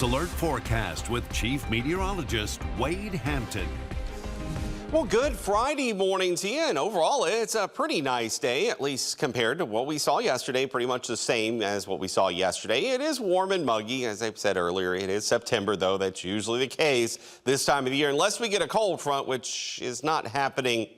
Alert forecast with Chief Meteorologist Wade Hampton. Well, good Friday morning to you, and overall it's a pretty nice day, at least compared to what we saw yesterday. Pretty much the same as what we saw yesterday. It is warm and muggy, as I said earlier. It is September, though. That's usually the case this time of the year, unless we get a cold front, which is not happening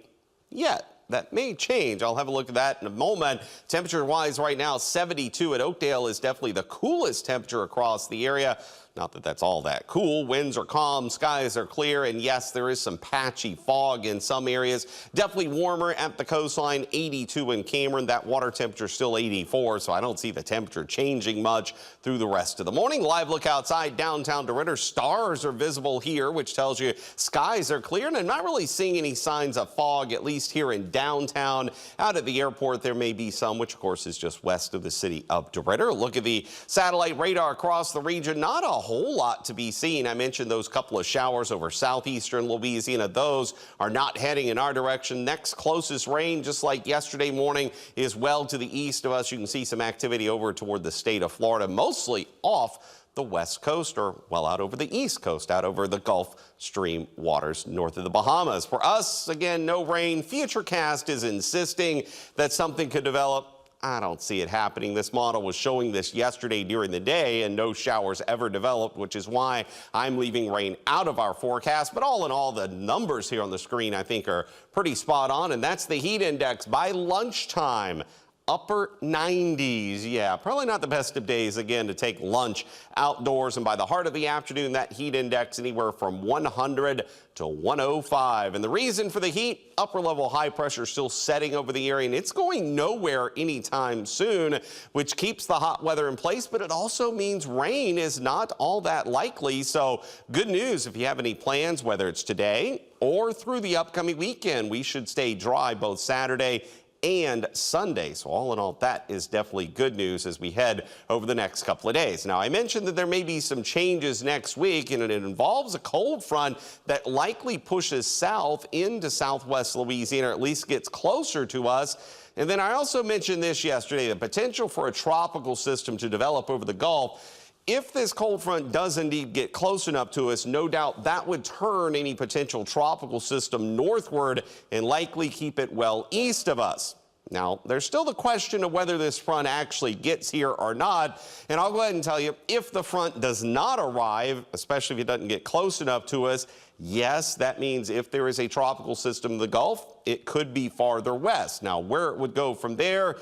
yet. That may change. I'll have a look at that in a moment. Temperature-wise right now, 72 at Oakdale is definitely the coolest temperature across the area. Not that that's all that cool. Winds are calm, skies are clear, and yes, there is some patchy fog in some areas. Definitely warmer at the coastline, 82 in Cameron. That water temperature still 84, so I don't see the temperature changing much through the rest of the morning. Live look outside downtown DeRidder. Stars are visible here, which tells you skies are clear, and I'm not really seeing any signs of fog, at least here in downtown. Out at the airport, there may be some, which of course is just west of the city of DeRidder. Look at the satellite radar across the region. Not a whole lot to be seen. I mentioned those couple of showers over southeastern Louisiana. Those are not heading in our direction. Next closest rain, just like yesterday morning, is well to the east of us. You can see some activity over toward the state of Florida, mostly off the west coast, or well out over the east coast, out over the Gulf Stream waters north of the Bahamas. For us, again, no rain. Futurecast is insisting that something could develop. I don't see it happening. This model was showing this yesterday during the day, and no showers ever developed, which is why I'm leaving rain out of our forecast. But all in all, the numbers here on the screen, I think, are pretty spot on, and that's the heat index by lunchtime. Upper 90s. Yeah, probably not the best of days, again, to take lunch outdoors. And by the heart of the afternoon, that heat index anywhere from 100 to 105. And the reason for the heat, upper level high pressure still setting over the area, and it's going nowhere anytime soon, which keeps the hot weather in place. But it also means rain is not all that likely. So good news if you have any plans, whether it's today or through the upcoming weekend. We should stay dry both Saturday and Sunday. So all in all, that is definitely good news as we head over the next couple of days. Now, I mentioned that there may be some changes next week, and it involves a cold front that likely pushes south into southwest Louisiana, or at least gets closer to us. And then I also mentioned this yesterday, the potential for a tropical system to develop over the Gulf. If this cold front does indeed get close enough to us, no doubt that would turn any potential tropical system northward and likely keep it well east of us. Now, there's still the question of whether this front actually gets here or not. And I'll go ahead and tell you, if the front does not arrive, especially if it doesn't get close enough to us, yes, that means if there is a tropical system in the Gulf, it could be farther west. Now, where it would go from there,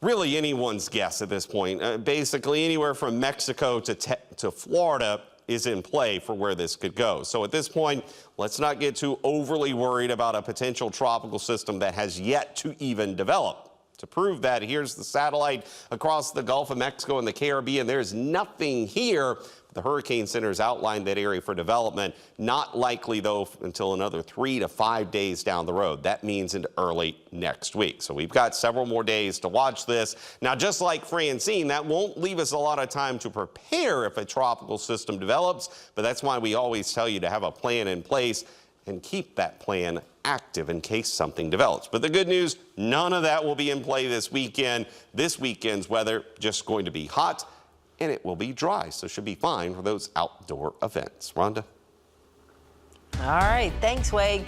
really anyone's guess at this point. Basically, anywhere from Mexico to Florida is in play for where this could go. So at this point, let's not get too overly worried about a potential tropical system that has yet to even develop. To prove that, here's the satellite across the Gulf of Mexico and the Caribbean. There's nothing here. The Hurricane Center has outlined that area for development. Not likely, though, until another 3 to 5 days down the road. That means into early next week. So we've got several more days to watch this. Now, just like Francine, that won't leave us a lot of time to prepare if a tropical system develops. But that's why we always tell you to have a plan in place and keep that plan active in case something develops. But the good news, none of that will be in play this weekend. This weekend's weather just going to be hot, and it will be dry, so should be fine for those outdoor events. Rhonda? All right, thanks, Wade.